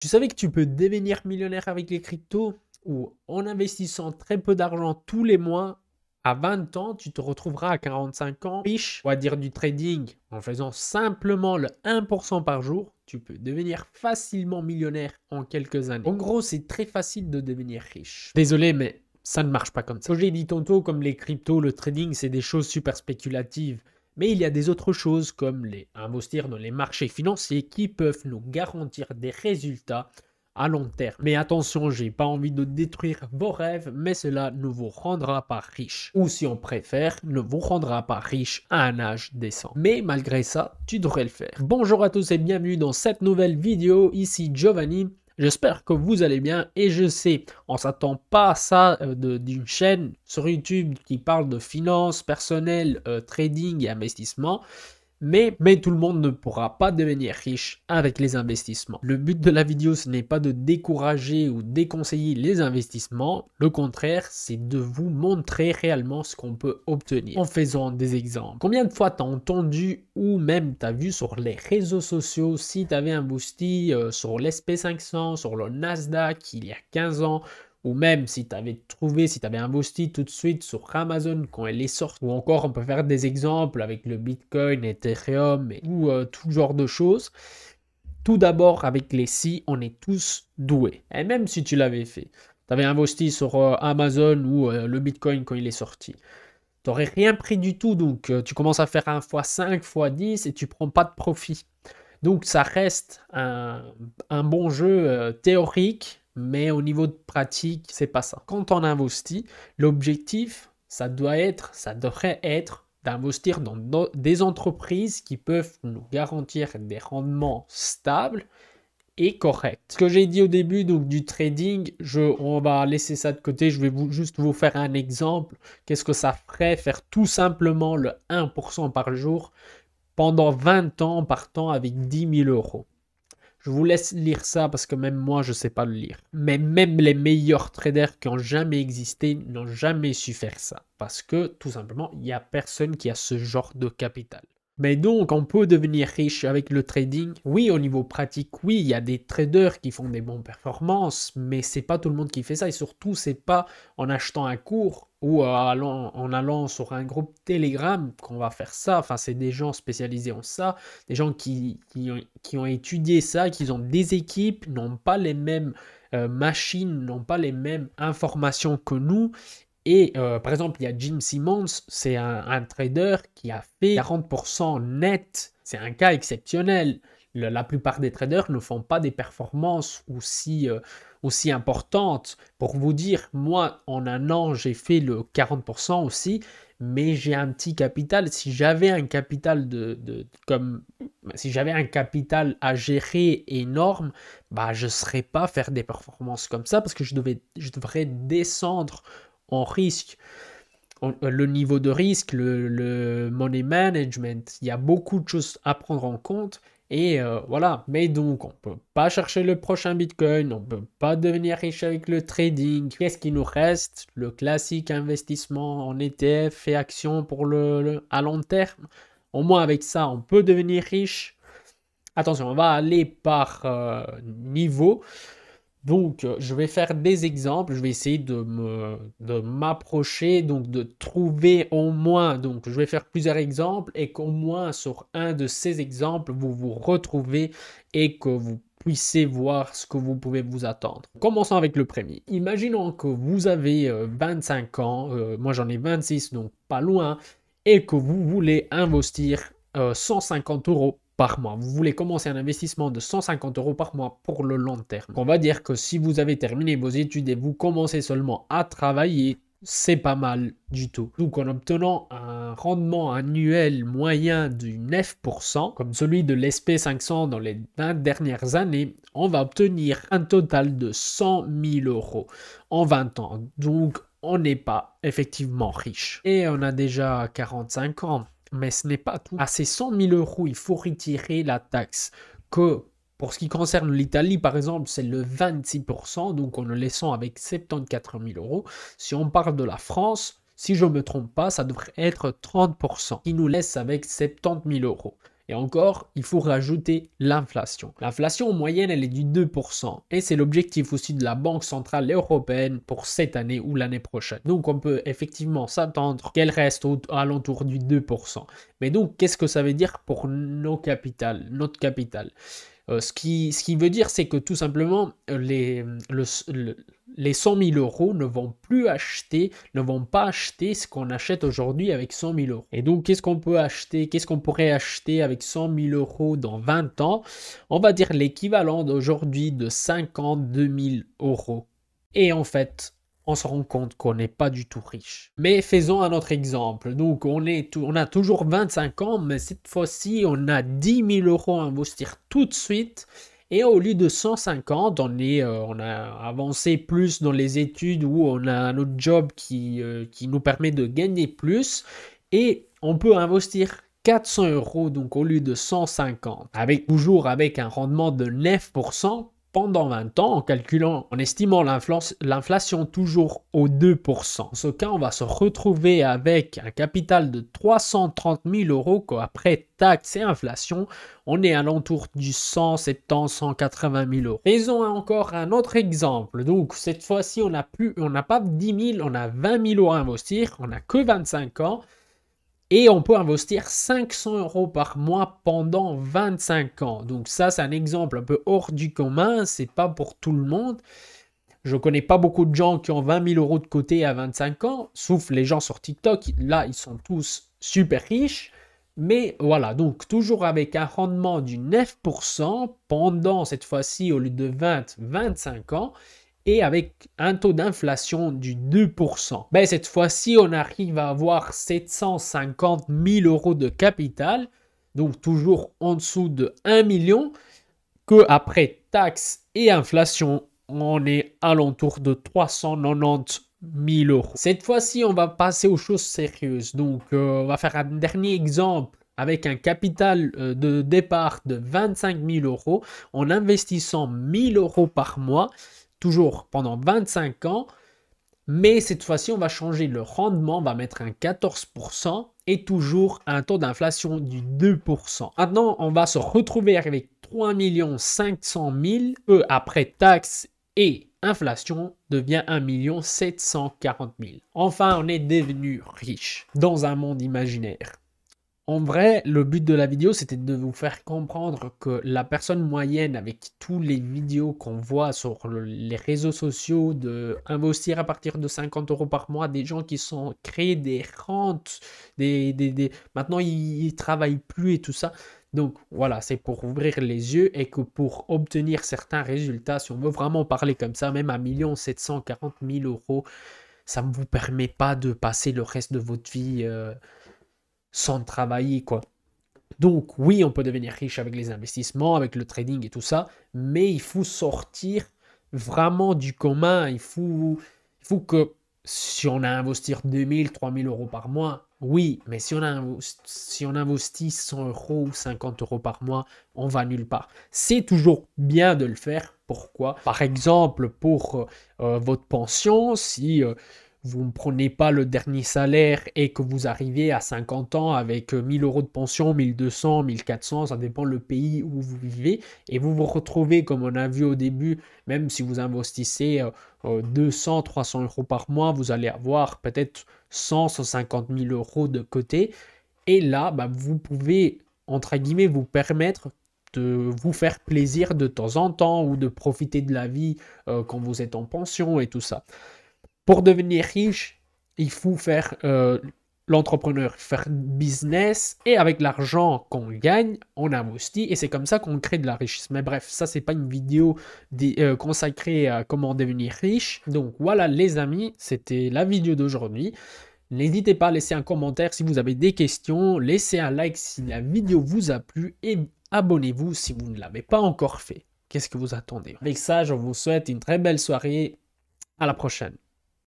Tu savais que tu peux devenir millionnaire avec les cryptos ou en investissant très peu d'argent tous les mois, à 20 ans, tu te retrouveras à 45 ans riche, on va dire du trading, en faisant simplement le 1% par jour, tu peux devenir facilement millionnaire en quelques années. En gros, c'est très facile de devenir riche. Désolé, mais ça ne marche pas comme ça. Comme j'ai dit tantôt, comme les cryptos, le trading, c'est des choses super spéculatives. Mais il y a des autres choses comme investir dans les marchés financiers qui peuvent nous garantir des résultats à long terme. Mais attention, j'ai pas envie de détruire vos rêves, mais cela ne vous rendra pas riche. Ou si on préfère, ne vous rendra pas riche à un âge décent. Mais malgré ça, tu devrais le faire. Bonjour à tous et bienvenue dans cette nouvelle vidéo. Ici Giovanni. J'espère que vous allez bien et je sais, on ne s'attend pas à ça d'une chaîne sur YouTube qui parle de finances personnelles, trading et investissement. Mais tout le monde ne pourra pas devenir riche avec les investissements. Le but de la vidéo, ce n'est pas de décourager ou déconseiller les investissements. Le contraire, c'est de vous montrer réellement ce qu'on peut obtenir en faisant des exemples. Combien de fois tu as entendu ou même tu as vu sur les réseaux sociaux si tu avais investi sur l'SP500, sur le Nasdaq il y a 15 ans, ou même si tu avais investi tout de suite sur Amazon quand elle est sortie, ou encore on peut faire des exemples avec le Bitcoin, Ethereum ou tout genre de choses. Tout d'abord, avec les si, on est tous doués. Et même si tu l'avais fait, tu avais investi sur Amazon ou le Bitcoin quand il est sorti, tu n'aurais rien pris du tout, donc tu commences à faire 1 x 5, x 10 et tu prends pas de profit. Donc ça reste un bon jeu théorique, mais au niveau de pratique, c'est pas ça. Quand on investit, l'objectif, ça devrait être d'investir dans des entreprises qui peuvent nous garantir des rendements stables et corrects. Ce que j'ai dit au début donc du trading, on va laisser ça de côté. Je vais juste vous faire un exemple. Qu'est-ce que ça ferait faire tout simplement le 1% par jour pendant 20 ans en partant avec 10 000 euros. Je vous laisse lire ça parce que même moi, je ne sais pas le lire. Mais même les meilleurs traders qui ont jamais existé n'ont jamais su faire ça. Parce que tout simplement, il n'y a personne qui a ce genre de capital. Mais donc, on peut devenir riche avec le trading. Oui, au niveau pratique, oui, il y a des traders qui font des bonnes performances, mais c'est pas tout le monde qui fait ça. Et surtout, c'est pas en achetant un cours ou en allant sur un groupe Telegram qu'on va faire ça. Enfin, c'est des gens spécialisés en ça, des gens qui ont étudié ça, qui ont des équipes, n'ont pas les mêmes machines, n'ont pas les mêmes informations que nous. Et par exemple, il y a Jim Simmons, c'est un trader qui a fait 40% net. C'est un cas exceptionnel. La plupart des traders ne font pas des performances aussi importantes. Pour vous dire, moi, en un an, j'ai fait le 40% aussi, mais j'ai un petit capital. Si j'avais un capital si j'avais un capital à gérer énorme, bah, je ne serais pas faire des performances comme ça parce que je devrais descendre en risque, le niveau de risque, le money management, il y a beaucoup de choses à prendre en compte et voilà. Mais donc, on ne peut pas chercher le prochain Bitcoin, on ne peut pas devenir riche avec le trading. Qu'est-ce qui nous reste? Le classique investissement en ETF et actions pour à long terme. Au moins avec ça, on peut devenir riche. Attention, on va aller par niveau. Donc, je vais faire des exemples, je vais essayer de m'approcher, donc de trouver au moins, donc je vais faire plusieurs exemples et qu'au moins sur un de ces exemples, vous vous retrouvez et que vous puissiez voir ce que vous pouvez vous attendre. Commençons avec le premier. Imaginons que vous avez 25 ans, moi j'en ai 26, donc pas loin, et que vous voulez investir 150 euros par mois. Vous voulez commencer un investissement de 150 euros par mois pour le long terme. On va dire que si vous avez terminé vos études et vous commencez seulement à travailler, c'est pas mal du tout. Donc en obtenant un rendement annuel moyen du 9%, comme celui de l'SP500 dans les 20 dernières années, on va obtenir un total de 100 000 euros en 20 ans. Donc on n'est pas effectivement riche. Et on a déjà 45 ans. Mais ce n'est pas tout. À ces 100 000 euros, il faut retirer la taxe que, pour ce qui concerne l'Italie, par exemple, c'est le 26%, donc en le laissant avec 74 000 euros. Si on parle de la France, si je ne me trompe pas, ça devrait être 30%, qui nous laisse avec 70 000 euros. Et encore, il faut rajouter l'inflation. L'inflation en moyenne, elle est du 2%. Et c'est l'objectif aussi de la Banque Centrale Européenne pour cette année ou l'année prochaine. Donc on peut effectivement s'attendre qu'elle reste alentour du 2%. Mais donc, qu'est-ce que ça veut dire pour notre capital? Ce qui veut dire, c'est que tout simplement, les 100 000 euros ne vont pas acheter ce qu'on achète aujourd'hui avec 100 000 euros. Et donc, qu'est-ce qu'on pourrait acheter avec 100 000 euros dans 20 ans? On va dire l'équivalent d'aujourd'hui de 52 000 euros. Et en fait, on se rend compte qu'on n'est pas du tout riche. Mais faisons un autre exemple. Donc, on a toujours 25 ans, mais cette fois-ci, on a 10 000 euros à investir tout de suite. Et au lieu de 150, on a avancé plus dans les études où on a notre job qui nous permet de gagner plus. Et on peut investir 400 euros, donc au lieu de 150, toujours avec un rendement de 9%. Pendant 20 ans, en estimant l'inflation toujours au 2%. En ce cas, on va se retrouver avec un capital de 330 000 euros qu'après taxes et inflation, on est alentour du 170 180 000 euros. Faisons encore un autre exemple. Donc, cette fois-ci, on n'a pas 10 000, on a 20 000 euros à investir, on n'a que 25 ans. Et on peut investir 500 euros par mois pendant 25 ans. Donc ça, c'est un exemple un peu hors du commun. C'est pas pour tout le monde. Je connais pas beaucoup de gens qui ont 20 000 euros de côté à 25 ans, sauf les gens sur TikTok. Là, ils sont tous super riches. Mais voilà, donc toujours avec un rendement du 9% pendant cette fois-ci, au lieu de 25 ans. Et avec un taux d'inflation du 2%. Ben, cette fois-ci, on arrive à avoir 750 000 euros de capital, donc toujours en dessous de 1 million, qu'après taxes et inflation, on est alentour de 390 000 euros. Cette fois-ci, on va passer aux choses sérieuses. Donc, on va faire un dernier exemple avec un capital de départ de 25 000 euros en investissant 1 000 euros par mois. Toujours pendant 25 ans, mais cette fois-ci, on va changer le rendement, on va mettre un 14% et toujours un taux d'inflation du 2%. Maintenant, on va se retrouver avec 3 500 000 après taxes et inflation devient 1 740 000. Enfin, on est devenu riche dans un monde imaginaire. En vrai, le but de la vidéo, c'était de vous faire comprendre que la personne moyenne avec tous les vidéos qu'on voit sur les réseaux sociaux, d'investir à partir de 50 euros par mois, des gens qui sont créés des rentes, maintenant ils ne travaillent plus et tout ça. Donc voilà, c'est pour ouvrir les yeux et que pour obtenir certains résultats, si on veut vraiment parler comme ça, même à 1 740 000 euros, ça ne vous permet pas de passer le reste de votre vie sans travailler, quoi. Donc oui, on peut devenir riche avec les investissements, avec le trading et tout ça, mais il faut sortir vraiment du commun. Il faut que si on a investi 2000, 3000 euros par mois, oui, mais si on investit 100 euros ou 50 euros par mois, on va nulle part. C'est toujours bien de le faire. Pourquoi? Par exemple, pour votre pension, si vous ne prenez pas le dernier salaire et que vous arrivez à 50 ans avec 1000 euros de pension, 1200, 1400, ça dépend le pays où vous vivez, et vous vous retrouvez, comme on a vu au début, même si vous investissez 200, 300 euros par mois, vous allez avoir peut-être 100, 150 000 euros de côté, et là, vous pouvez, entre guillemets, vous permettre de vous faire plaisir de temps en temps ou de profiter de la vie quand vous êtes en pension et tout ça. Pour devenir riche, il faut faire l'entrepreneur, faire business, et avec l'argent qu'on gagne, on investit, et c'est comme ça qu'on crée de la richesse. Mais bref, ça, c'est pas une vidéo consacrée à comment devenir riche. Donc voilà les amis, c'était la vidéo d'aujourd'hui. N'hésitez pas à laisser un commentaire si vous avez des questions, laissez un like si la vidéo vous a plu, et abonnez-vous si vous ne l'avez pas encore fait. Qu'est-ce que vous attendez? Avec ça, je vous souhaite une très belle soirée. À la prochaine.